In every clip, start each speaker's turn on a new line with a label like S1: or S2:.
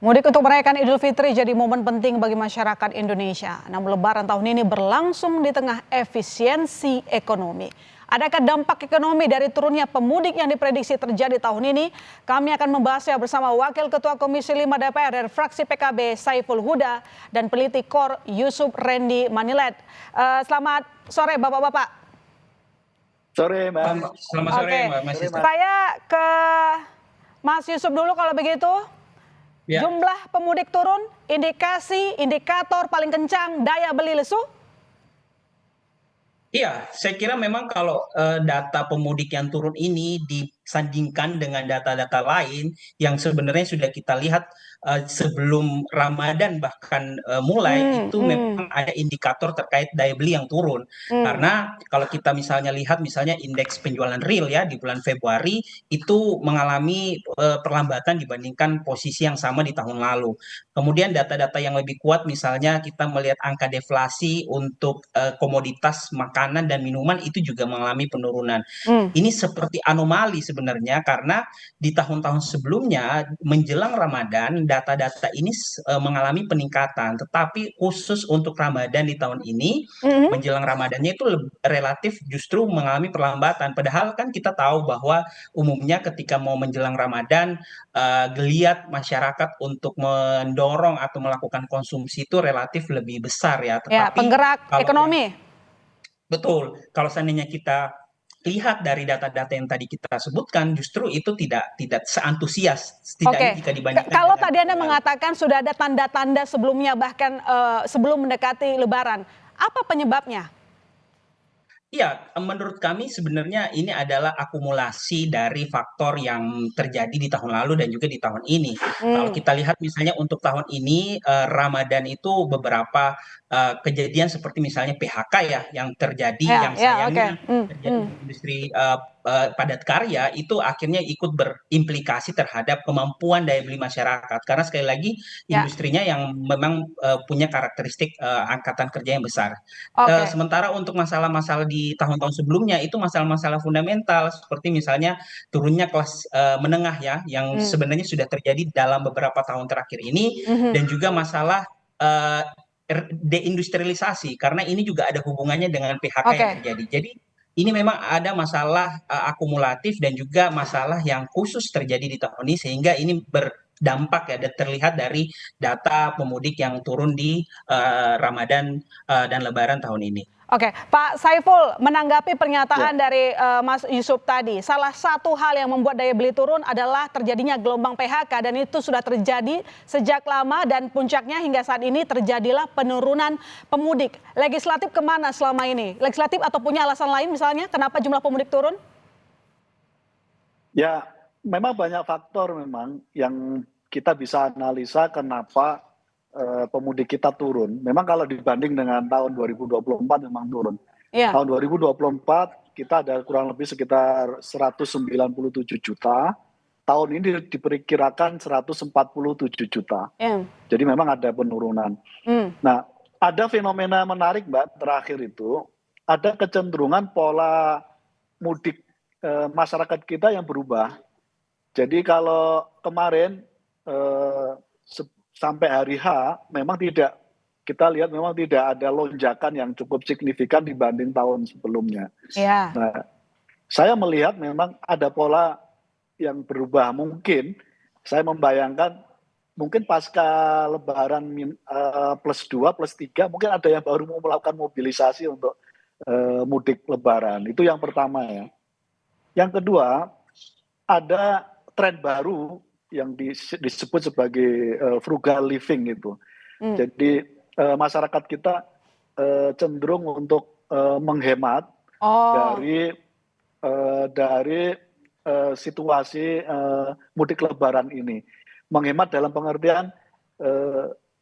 S1: Mudik untuk merayakan Idul Fitri jadi momen penting bagi masyarakat Indonesia. Namun Lebaran tahun ini berlangsung di tengah efisiensi ekonomi. Adakah dampak ekonomi dari turunnya pemudik yang diprediksi terjadi tahun ini? Kami akan membahasnya bersama Wakil Ketua Komisi 5 DPR dari fraksi PKB Saiful Huda dan peneliti KOR Yusuf Randy Manilet. Selamat sore Bapak-Bapak.
S2: Sore Mbak.
S3: Selamat sore Mbak Masih.
S1: Saya ke Mas Yusuf dulu kalau begitu.
S3: Ya.
S1: Jumlah pemudik turun, indikator paling kencang daya beli lesu?
S3: Iya, saya kira memang kalau data pemudik yang turun ini disandingkan dengan data-data lain yang sebenarnya sudah kita lihat sebelum Ramadan bahkan mulai itu memang ada indikator terkait daya beli yang turun. Karena kalau kita misalnya lihat misalnya indeks penjualan real ya di bulan Februari itu mengalami perlambatan dibandingkan posisi yang sama di tahun lalu. Kemudian data-data yang lebih kuat misalnya kita melihat angka deflasi untuk komoditas makanan dan minuman itu juga mengalami penurunan. Ini seperti anomali sebenarnya karena di tahun-tahun sebelumnya menjelang Ramadan data-data ini mengalami peningkatan, tetapi khusus untuk Ramadan di tahun ini menjelang Ramadannya itu relatif justru mengalami perlambatan. Padahal kan kita tahu bahwa umumnya ketika mau menjelang Ramadan geliat masyarakat untuk mendorong atau melakukan konsumsi itu relatif lebih besar ya.
S1: Ya,
S3: Tetapi
S1: penggerak
S3: kalau
S1: ekonomi.
S3: betul, kalau seandainya kita lihat dari data-data yang tadi kita sebutkan, justru itu tidak seantusias, setidaknya jika dibandingkan
S1: Kalau
S3: dengan
S1: tadi Anda mengatakan sudah ada tanda-tanda sebelumnya bahkan sebelum mendekati Lebaran, apa penyebabnya?
S3: Iya, menurut kami sebenarnya ini adalah akumulasi dari faktor yang terjadi di tahun lalu dan juga di tahun ini. Kalau kita lihat misalnya untuk tahun ini Ramadan itu beberapa kejadian seperti misalnya PHK ya yang terjadi yang sayangnya terjadi di industri padat karya itu akhirnya ikut berimplikasi terhadap kemampuan daya beli masyarakat. Karena sekali lagi industrinya yang memang punya karakteristik angkatan kerja yang besar. Sementara untuk masalah-masalah di tahun-tahun sebelumnya itu masalah-masalah fundamental seperti misalnya turunnya kelas menengah ya yang sebenarnya sudah terjadi dalam beberapa tahun terakhir ini dan juga masalah deindustrialisasi karena ini juga ada hubungannya dengan PHK yang terjadi. Jadi ini memang ada masalah akumulatif dan juga masalah yang khusus terjadi di tahun ini sehingga ini berdampak ya dan terlihat dari data pemudik yang turun di Ramadan dan Lebaran tahun ini.
S1: Oke, Pak Saiful menanggapi pernyataan dari Mas Yusuf tadi. Salah satu hal yang membuat daya beli turun adalah terjadinya gelombang PHK dan itu sudah terjadi sejak lama dan puncaknya hingga saat ini terjadilah penurunan pemudik. Legislatif kemana selama ini? Legislatif atau punya alasan lain misalnya kenapa jumlah pemudik turun?
S2: Ya, memang banyak faktor memang yang kita bisa analisa kenapa pemudik kita turun. Memang kalau dibanding dengan tahun 2024 memang turun. Tahun 2024 kita ada kurang lebih sekitar 197 juta. Tahun ini diperkirakan 147 juta. Jadi memang ada penurunan. Nah, ada fenomena menarik Mbak terakhir itu. Ada kecenderungan pola mudik masyarakat kita yang berubah. Jadi kalau kemarin sampai hari H memang kita lihat memang tidak ada lonjakan yang cukup signifikan dibanding tahun sebelumnya. Nah, saya melihat memang ada pola yang berubah. Mungkin saya membayangkan mungkin pasca Lebaran +2, +3 mungkin ada yang baru mau melakukan mobilisasi untuk mudik Lebaran. Itu yang pertama ya. Yang kedua, ada tren baru yang disebut sebagai frugal living itu. Jadi masyarakat kita cenderung untuk menghemat dari situasi mudik Lebaran ini. Menghemat dalam pengertian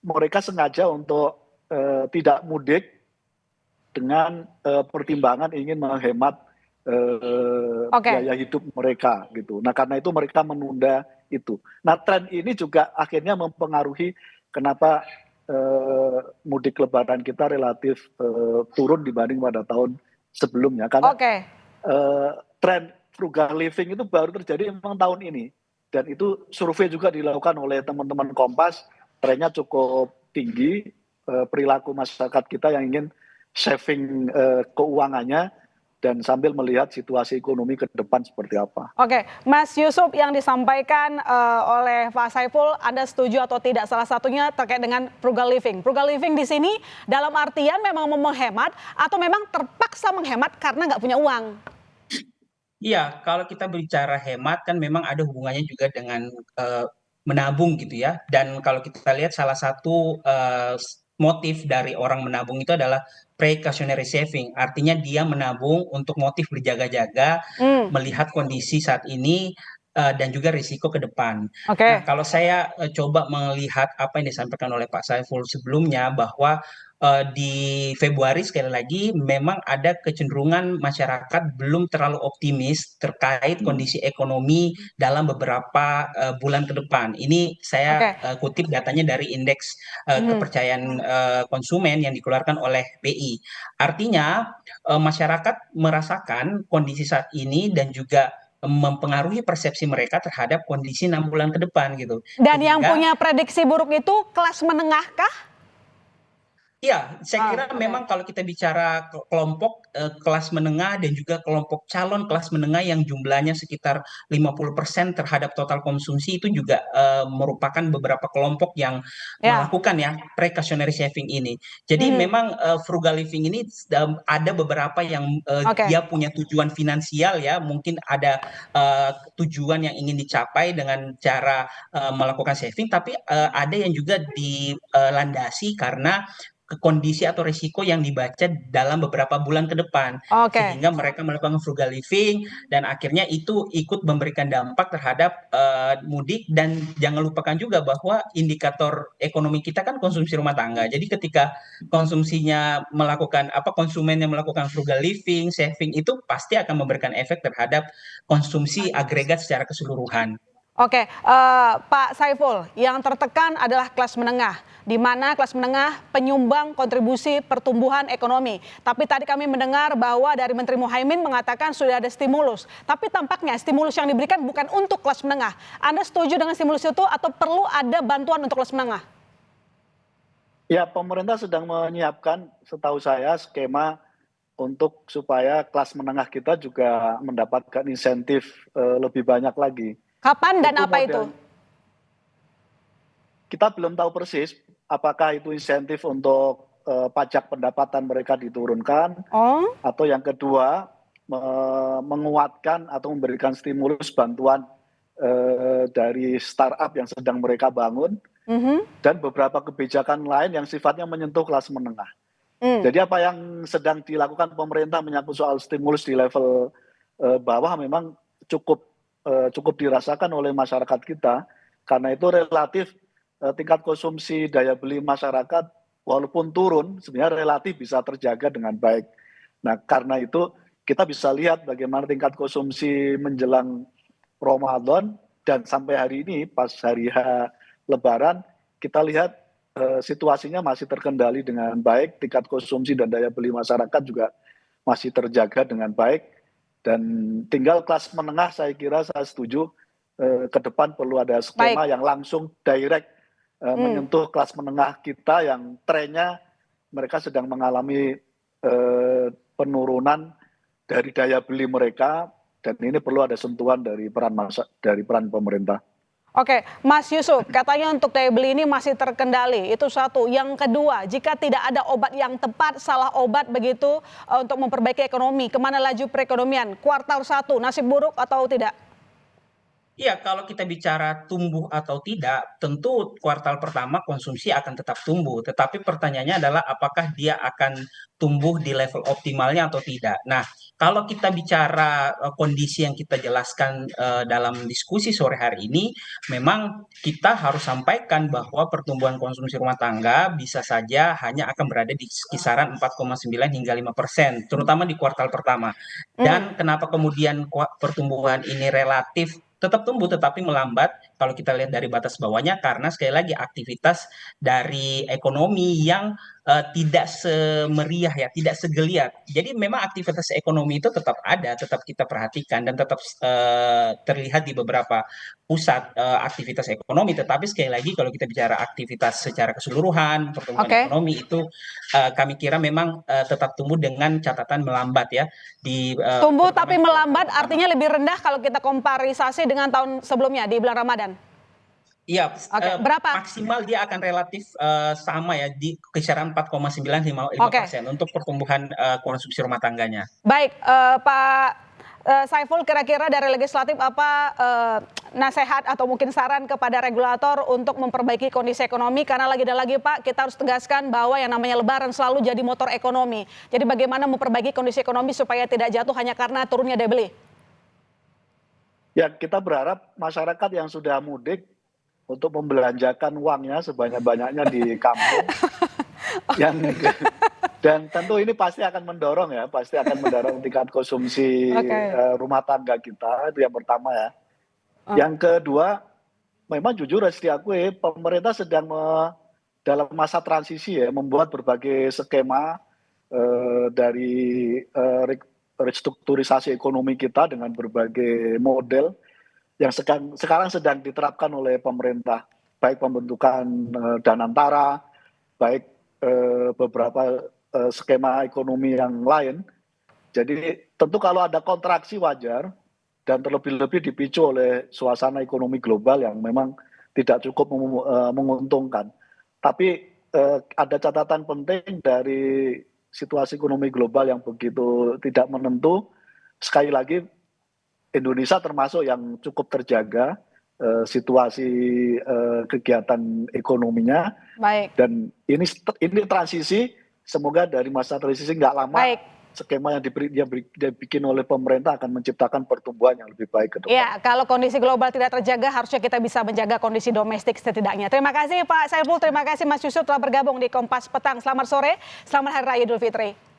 S2: mereka sengaja untuk tidak mudik dengan pertimbangan ingin menghemat biaya hidup mereka gitu. Nah karena itu mereka menunda itu. Nah tren ini juga akhirnya mempengaruhi kenapa mudik Lebaran kita relatif turun dibanding pada tahun sebelumnya. Karena tren frugal living itu baru terjadi memang tahun ini. dan itu survei juga dilakukan oleh teman-teman Kompas, trennya cukup tinggi, perilaku masyarakat kita yang ingin saving keuangannya dan sambil melihat situasi ekonomi ke depan seperti apa.
S1: Oke, Mas Yusuf, yang disampaikan oleh Pak Saiful, Anda setuju atau tidak? Salah satunya terkait dengan frugal living. Frugal living di sini dalam artian memang menghemat atau memang terpaksa menghemat karena nggak punya uang?
S3: Iya, kalau kita bicara hemat kan memang ada hubungannya juga dengan menabung gitu ya. Dan kalau kita lihat salah satu motif dari orang menabung itu adalah precautionary saving. Artinya dia menabung untuk motif berjaga-jaga, melihat kondisi saat ini dan juga risiko ke depan. Nah, kalau saya coba melihat apa yang disampaikan oleh Pak Saiful sebelumnya, bahwa di Februari sekali lagi memang ada kecenderungan masyarakat belum terlalu optimis terkait kondisi ekonomi dalam beberapa bulan ke depan. Ini saya kutip datanya dari indeks kepercayaan konsumen yang dikeluarkan oleh BI. Artinya masyarakat merasakan kondisi saat ini dan juga mempengaruhi persepsi mereka terhadap kondisi 6 bulan ke depan gitu.
S1: Dan yang punya prediksi buruk itu kelas menengah kah?
S3: Iya, saya kira memang kalau kita bicara kelompok kelas menengah dan juga kelompok calon kelas menengah yang jumlahnya sekitar 50% terhadap total konsumsi, itu juga merupakan beberapa kelompok yang melakukan ya precautionary saving ini. Jadi memang frugal living ini ada beberapa yang dia punya tujuan finansial ya, mungkin ada tujuan yang ingin dicapai dengan cara melakukan saving, tapi ada yang juga dilandasi karena kondisi atau risiko yang dibaca dalam beberapa bulan ke depan, sehingga mereka melakukan frugal living dan akhirnya itu ikut memberikan dampak terhadap mudik. Dan jangan lupakan juga bahwa indikator ekonomi kita kan konsumsi rumah tangga. Jadi ketika konsumennya melakukan frugal living, saving, itu pasti akan memberikan efek terhadap konsumsi agregat secara keseluruhan.
S1: Oke, Pak Saiful, yang tertekan adalah kelas menengah, di mana kelas menengah penyumbang kontribusi pertumbuhan ekonomi. Tapi tadi kami mendengar bahwa dari Menteri Muhaimin mengatakan sudah ada stimulus. Tapi tampaknya stimulus yang diberikan bukan untuk kelas menengah. Anda setuju dengan stimulus itu atau perlu ada bantuan untuk kelas menengah?
S2: Ya, pemerintah sedang menyiapkan, setahu saya, skema untuk supaya kelas menengah kita juga mendapatkan insentif lebih banyak lagi.
S1: Kapan dan apa itu?
S2: Kita belum tahu persis apakah itu insentif untuk pajak pendapatan mereka diturunkan, atau yang kedua menguatkan atau memberikan stimulus bantuan dari startup yang sedang mereka bangun, dan beberapa kebijakan lain yang sifatnya menyentuh kelas menengah. Jadi apa yang sedang dilakukan pemerintah menyangkut soal stimulus di level bawah memang cukup dirasakan oleh masyarakat kita, karena itu relatif tingkat konsumsi daya beli masyarakat walaupun turun sebenarnya relatif bisa terjaga dengan baik. Nah, karena itu kita bisa lihat bagaimana tingkat konsumsi menjelang Ramadan dan sampai hari ini pas hari H Lebaran, kita lihat situasinya masih terkendali dengan baik, tingkat konsumsi dan daya beli masyarakat juga masih terjaga dengan baik. Dan tinggal kelas menengah, saya kira saya setuju ke depan perlu ada skema yang langsung direct menyentuh kelas menengah kita yang trennya mereka sedang mengalami penurunan dari daya beli mereka, dan ini perlu ada sentuhan dari peran pemerintah.
S1: Oke, Mas Yusuf, katanya untuk daya beli ini masih terkendali, itu satu. Yang kedua, jika tidak ada obat yang tepat, salah obat begitu untuk memperbaiki ekonomi, kemana laju perekonomian? Kuartal 1, nasib buruk atau tidak?
S3: Iya, kalau kita bicara tumbuh atau tidak, tentu kuartal pertama konsumsi akan tetap tumbuh. Tetapi pertanyaannya adalah apakah dia akan tumbuh di level optimalnya atau tidak. Nah, kalau kita bicara kondisi yang kita jelaskan dalam diskusi sore hari ini, memang kita harus sampaikan bahwa pertumbuhan konsumsi rumah tangga bisa saja hanya akan berada di kisaran 4,9 hingga 5%, terutama di kuartal pertama. Dan kenapa kemudian pertumbuhan ini relatif tetap tumbuh tetapi melambat, kalau kita lihat dari batas bawahnya, karena sekali lagi aktivitas dari ekonomi yang tidak semeriah ya, tidak segeliat. Jadi memang aktivitas ekonomi itu tetap ada, tetap kita perhatikan dan tetap terlihat di beberapa pusat aktivitas ekonomi. Tetapi sekali lagi kalau kita bicara aktivitas secara keseluruhan, pertumbuhan ekonomi itu kami kira memang tetap tumbuh dengan catatan melambat ya.
S1: Tumbuh tapi melambat artinya lebih rendah kalau kita komparisasi dengan tahun sebelumnya di bulan Ramadan.
S3: Iya,
S1: berapa?
S3: maksimal dia akan relatif sama ya di kisaran 4,95% untuk pertumbuhan konsumsi rumah tangganya.
S1: Baik, Pak Saiful, kira-kira dari legislatif apa nasihat atau mungkin saran kepada regulator untuk memperbaiki kondisi ekonomi? Karena lagi dan lagi Pak, kita harus tegaskan bahwa yang namanya Lebaran selalu jadi motor ekonomi. Jadi bagaimana memperbaiki kondisi ekonomi supaya tidak jatuh hanya karena turunnya daya beli?
S2: Ya, kita berharap masyarakat yang sudah mudik untuk membelanjakan uangnya sebanyak-banyaknya di kampung. Dan tentu ini pasti akan mendorong tingkat konsumsi rumah tangga kita, itu yang pertama ya. Yang kedua, memang jujur harus diakui pemerintah sedang dalam masa transisi ya, membuat berbagai skema dari restrukturisasi ekonomi kita dengan berbagai model yang sekarang sedang diterapkan oleh pemerintah, baik pembentukan Danantara, baik beberapa skema ekonomi yang lain. Jadi tentu kalau ada kontraksi wajar dan terlebih-lebih dipicu oleh suasana ekonomi global yang memang tidak cukup menguntungkan. Tapi ada catatan penting dari situasi ekonomi global yang begitu tidak menentu. Sekali lagi Indonesia termasuk yang cukup terjaga situasi kegiatan ekonominya.
S1: Baik.
S2: Dan ini transisi, semoga dari masa transisi nggak lama. Baik. Skema yang dibikin oleh pemerintah akan menciptakan pertumbuhan yang lebih baik ke depan.
S1: Ya, kalau kondisi global tidak terjaga, harusnya kita bisa menjaga kondisi domestik setidaknya. Terima kasih Pak Saiful, terima kasih Mas Yusuf telah bergabung di Kompas Petang. Selamat sore, selamat Hari Raya Idul Fitri.